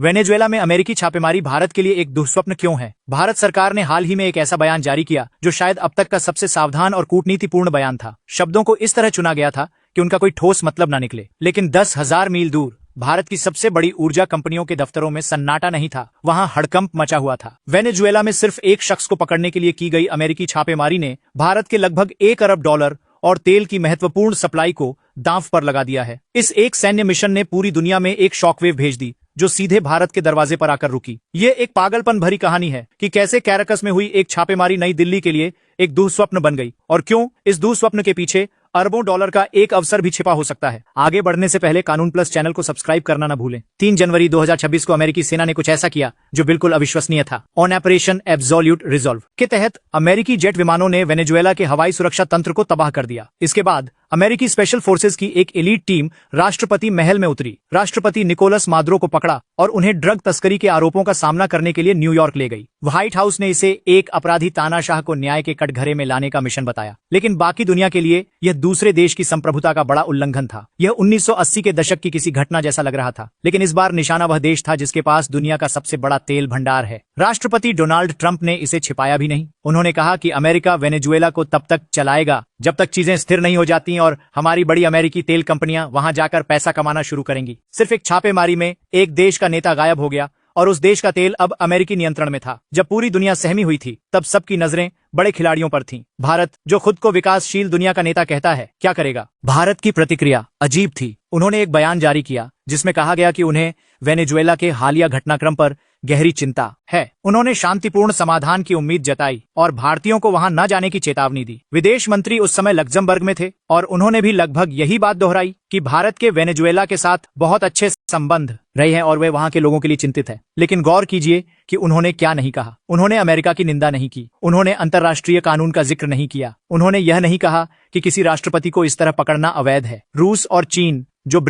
Venezuela में अमेरिकी छापेमारी भारत के लिए एक दुःस्वप्न क्यों है? भारत सरकार ने हाल ही में एक ऐसा बयान जारी किया जो शायद अब तक का सबसे सावधान और कूटनीतिपूर्ण बयान था। शब्दों को इस तरह चुना गया था कि उनका कोई ठोस मतलब ना निकले, लेकिन 10,000 मील दूर भारत की सबसे बड़ी ऊर्जा कंपनियों के दफ्तरों में सन्नाटा नहीं था, वहां हड़कंप मचा हुआ था। वेनेजुएला में सिर्फ एक शख्स को पकड़ने के लिए की गई अमेरिकी छापेमारी ने भारत के लगभग $1 अरब और तेल की महत्वपूर्ण सप्लाई को दांव पर लगा दिया है। इस एक सैन्य मिशन ने पूरी दुनिया में एक शॉकवेव भेज दी जो सीधे भारत के दरवाजे पर आकर रुकी। ये एक पागलपन भरी कहानी है कि कैसे कैराकस में हुई एक छापेमारी नई दिल्ली के लिए एक दुःस्वप्न बन गई, और क्यों इस दुःस्वप्न के पीछे अरबों डॉलर का एक अवसर भी छिपा हो सकता है। आगे बढ़ने से पहले कानून प्लस चैनल को सब्सक्राइब करना न भूलें। 3 जनवरी 2026 को अमेरिकी सेना ने कुछ ऐसा किया जो बिल्कुल अविश्वसनीय था। ऑपरेशन एब्सोल्यूट रिजॉल्व के तहत अमेरिकी जेट विमानों ने वेनेजुएला के हवाई सुरक्षा तंत्र को तबाह कर दिया। इसके बाद अमेरिकी स्पेशल फोर्सेज की एक एलीट टीम राष्ट्रपति महल में उतरी, राष्ट्रपति निकोलस मादुरो को पकड़ा और उन्हें ड्रग तस्करी के आरोपों का सामना करने के लिए न्यूयॉर्क ले गई। व्हाइट हाउस ने इसे एक अपराधी तानाशाह को न्याय के कटघरे में लाने का मिशन बताया, लेकिन बाकी दुनिया के लिए यह दूसरे देश की संप्रभुता का बड़ा उल्लंघन था। यह 1980 के दशक की किसी घटना जैसा लग रहा था, लेकिन इस बार निशाना वह देश था जिसके पास दुनिया का सबसे बड़ा तेल भंडार है। राष्ट्रपति डोनाल्ड ट्रंप ने इसे छिपाया भी नहीं। उन्होंने कहा कि अमेरिका वेनेजुएला को तब तक चलाएगा जब तक चीजें स्थिर नहीं हो जाती और हमारी बड़ी अमेरिकी तेल कंपनियां वहां जाकर पैसा कमाना शुरू करेंगी। सिर्फ एक छापेमारी में एक देश का नेता गायब हो गया और उस देश का तेल अब अमेरिकी नियंत्रण में था। जब पूरी दुनिया सहमी हुई थी तब सबकी नजरें बड़े खिलाड़ियों पर थीं। भारत, जो खुद को विकासशील दुनिया का नेता कहता है, क्या करेगा? भारत की प्रतिक्रिया अजीब थी। उन्होंने एक बयान जारी किया जिसमें कहा गया कि उन्हें वेनेजुएला के हालिया घटनाक्रम पर गहरी चिंता है। उन्होंने शांतिपूर्ण समाधान की उम्मीद जताई और भारतीयों को वहां न जाने की चेतावनी दी। विदेश मंत्री उस समय लक्जमबर्ग में थे और उन्होंने भी लगभग यही बात दोहराई कि भारत के वेनेजुएला के साथ बहुत अच्छे संबंध रहे हैं और वे वहां के लोगों के लिए चिंतित है। लेकिन गौर कीजिए कि उन्होंने क्या नहीं कहा। उन्होंने अमेरिका की निंदा नहीं की, उन्होंने अंतर्राष्ट्रीय कानून का जिक्र नहीं किया, उन्होंने यह नहीं कहा कि किसी राष्ट्रपति को इस तरह पकड़ना अवैध है। रूस और चीन, जो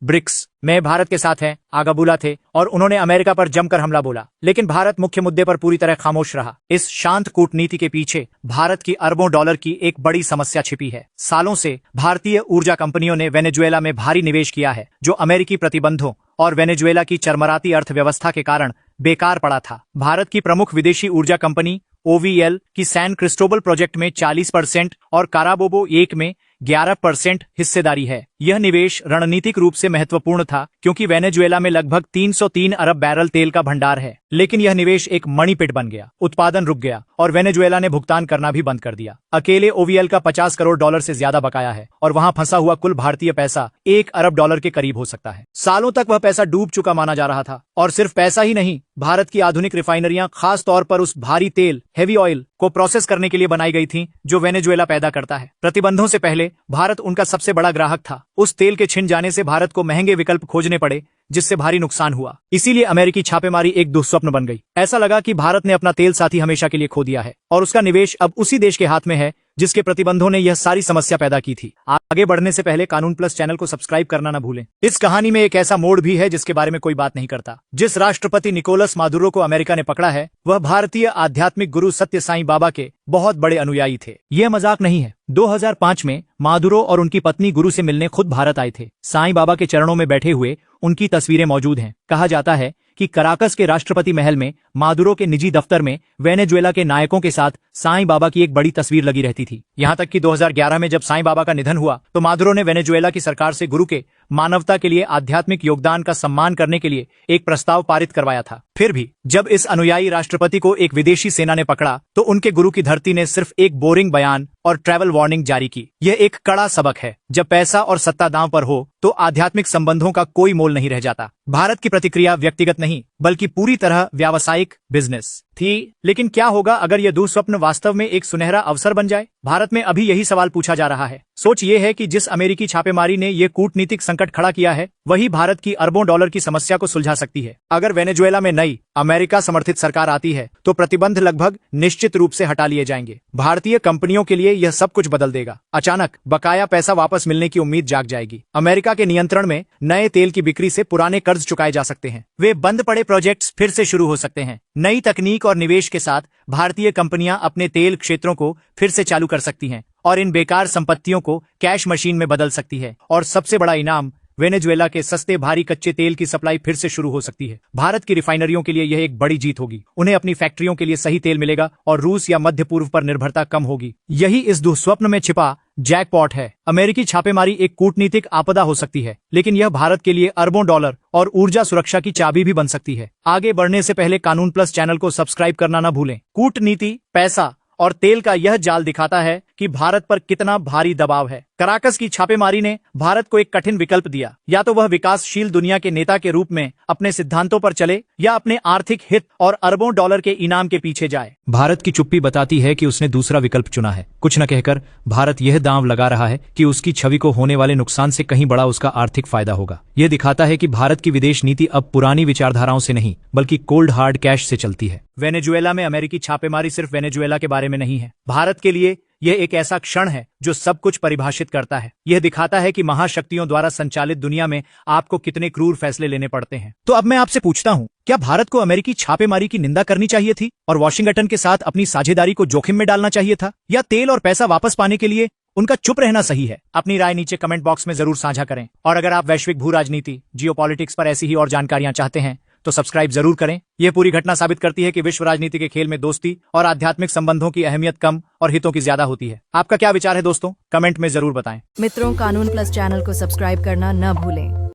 ब्रिक्स में भारत के साथ हैं, आगाबुला थे और उन्होंने अमेरिका पर जमकर हमला बोला, लेकिन भारत मुख्य मुद्दे पर पूरी तरह खामोश रहा। इस शांत कूटनीति के पीछे भारत की अरबों डॉलर की एक बड़ी समस्या छिपी है। सालों से भारतीय ऊर्जा कंपनियों ने वेनेजुएला में भारी निवेश किया है जो अमेरिकी प्रतिबंधों और वेनेजुएला की चरमराती अर्थव्यवस्था के कारण बेकार पड़ा था। भारत की प्रमुख विदेशी ऊर्जा कंपनी OVL की सैन क्रिस्टोबल प्रोजेक्ट में 40% और काराबोबो 1 में 11% हिस्सेदारी है। यह निवेश रणनीतिक रूप से महत्वपूर्ण था क्योंकि वेनेजुएला में लगभग 303 अरब बैरल तेल का भंडार है, लेकिन यह निवेश एक मणिपिट बन गया। उत्पादन रुक गया और वेनेजुएला ने भुगतान करना भी बंद कर दिया। अकेले OVL का $50 करोड़ से ज्यादा बकाया है और वहां फंसा हुआ कुल भारतीय पैसा $1 अरब के करीब हो सकता है। सालों तक वह पैसा डूब चुका माना जा रहा था। और सिर्फ पैसा ही नहीं, भारत की आधुनिक रिफाइनरियां खास तौर पर उस भारी तेल हेवी ऑयल को प्रोसेस करने के लिए बनाई गई थीं जो वेनेजुएला पैदा करता है। प्रतिबंधों से पहले भारत उनका सबसे बड़ा ग्राहक था। उस तेल के छिन जाने से भारत को महंगे विकल्प खोजने पड़े जिससे भारी नुकसान हुआ। इसीलिए अमेरिकी छापेमारी एक दुःस्वप्न बन गई। ऐसा लगा कि भारत ने अपना तेल साथी हमेशा के लिए खो दिया है और उसका निवेश अब उसी देश के हाथ में है जिसके प्रतिबंधों ने यह सारी समस्या पैदा की थी। आगे बढ़ने से पहले कानून प्लस चैनल को सब्सक्राइब करना न भूलें। इस कहानी में एक ऐसा मोड़ भी है जिसके बारे में कोई बात नहीं करता। जिस राष्ट्रपति निकोलस मादुरो को अमेरिका ने पकड़ा है वह भारतीय आध्यात्मिक गुरु सत्य साईं बाबा के बहुत बड़े अनुयायी थे। यह मजाक नहीं है। 2005 में मादुरो और उनकी पत्नी गुरु से मिलने खुद भारत आए थे। साईं बाबा के चरणों में बैठे हुए उनकी तस्वीरें मौजूद हैं। कहा जाता है कि कराकस के राष्ट्रपति महल में मादुरो के निजी दफ्तर में वेनेजुएला के नायकों के साथ साईं बाबा की एक बड़ी तस्वीर लगी रहती थी। यहाँ तक कि 2011 में जब साईं बाबा का निधन हुआ तो मादुरो ने वेनेजुएला की सरकार से गुरु के मानवता के लिए आध्यात्मिक योगदान का सम्मान करने के लिए एक प्रस्ताव पारित करवाया था। फिर भी जब इस अनुयायी राष्ट्रपति को एक विदेशी सेना ने पकड़ा तो उनके गुरु की धरती ने सिर्फ एक बोरिंग बयान और ट्रैवल वार्निंग जारी की। यह एक कड़ा सबक है। जब पैसा और सत्ता दांव पर हो तो आध्यात्मिक संबंधों का कोई मोल नहीं रह जाता। भारत की प्रतिक्रिया व्यक्तिगत नहीं बल्कि पूरी तरह व्यावसायिक बिजनेस थी। लेकिन क्या होगा अगर यह दुःस्वप्न वास्तव में एक सुनहरा अवसर बन जाए? भारत में अभी यही सवाल पूछा जा रहा है। सोच ये है कि जिस अमेरिकी छापेमारी ने यह कूटनीतिक संकट खड़ा किया है वही भारत की अरबों डॉलर की समस्या को सुलझा सकती है। अगर वेनेजुएला में नई अमेरिका समर्थित सरकार आती है तो प्रतिबंध लगभग निश्चित रूप से हटा लिए जाएंगे। भारतीय कंपनियों के लिए यह सब कुछ बदल देगा। अचानक बकाया पैसा वापस मिलने की उम्मीद जाग जाएगी। अमेरिका के नियंत्रण में नए तेल की बिक्री से पुराने कर्ज चुकाए जा सकते हैं। वे बंद पड़े प्रोजेक्ट्स फिर से शुरू हो सकते हैं। नई तकनीक और निवेश के साथ भारतीय कंपनियां अपने तेल क्षेत्रों को फिर से चालू कर सकती हैं और इन बेकार संपत्तियों को कैश मशीन में बदल सकती है। और सबसे बड़ा इनाम, वेनेजुएला के सस्ते भारी कच्चे तेल की सप्लाई फिर से शुरू हो सकती है। भारत की रिफाइनरियों के लिए यह एक बड़ी जीत होगी। उन्हें अपनी फैक्ट्रियों के लिए सही तेल मिलेगा और रूस या मध्य पूर्व पर निर्भरता कम होगी। यही इस दुःस्वप्न में छिपा जैकपॉट है। अमेरिकी छापेमारी एक कूटनीतिक आपदा हो सकती है, लेकिन यह भारत के लिए अरबों डॉलर और ऊर्जा सुरक्षा की चाबी भी बन सकती है। आगे बढ़ने से पहले कानून प्लस चैनल को सब्सक्राइब करना न भूलें। कूटनीति, पैसा और तेल का यह जाल दिखाता है कि भारत पर कितना भारी दबाव है। कराकस की छापेमारी ने भारत को एक कठिन विकल्प दिया। या तो वह विकासशील दुनिया के नेता के रूप में अपने सिद्धांतों पर चले या अपने आर्थिक हित और अरबों डॉलर के इनाम के पीछे जाए। भारत की चुप्पी बताती है कि उसने दूसरा विकल्प चुना है। कुछ न कहकर भारत यह दांव लगा रहा है कि उसकी छवि को होने वाले नुकसान से कहीं बड़ा उसका आर्थिक फायदा होगा। यह दिखाता है कि भारत की विदेश नीति अब पुरानी विचारधाराओं से नहीं बल्कि कोल्ड हार्ड कैश से चलती है। वेनेजुएला में अमेरिकी छापेमारी सिर्फ वेनेजुएला के बारे में नहीं है। भारत के लिए यह एक ऐसा क्षण है जो सब कुछ परिभाषित करता है। यह दिखाता है कि महाशक्तियों द्वारा संचालित दुनिया में आपको कितने क्रूर फैसले लेने पड़ते हैं। तो अब मैं आपसे पूछता हूं, क्या भारत को अमेरिकी छापेमारी की निंदा करनी चाहिए थी और वॉशिंगटन के साथ अपनी साझेदारी को जोखिम में डालना चाहिए था, या तेल और पैसा वापस पाने के लिए उनका चुप रहना सही है? अपनी राय नीचे कमेंट बॉक्स में जरूर साझा करें। और अगर आप वैश्विक भू राजनीति, जियोपॉलिटिक्स पर ऐसी ही और जानकारियां चाहते हैं तो सब्सक्राइब जरूर करें। यह पूरी घटना साबित करती है कि विश्व राजनीति के खेल में दोस्ती और आध्यात्मिक संबंधों की अहमियत कम और हितों की ज्यादा होती है। आपका क्या विचार है दोस्तों? कमेंट में जरूर बताएं। मित्रों, कानून प्लस चैनल को सब्सक्राइब करना न भूलें।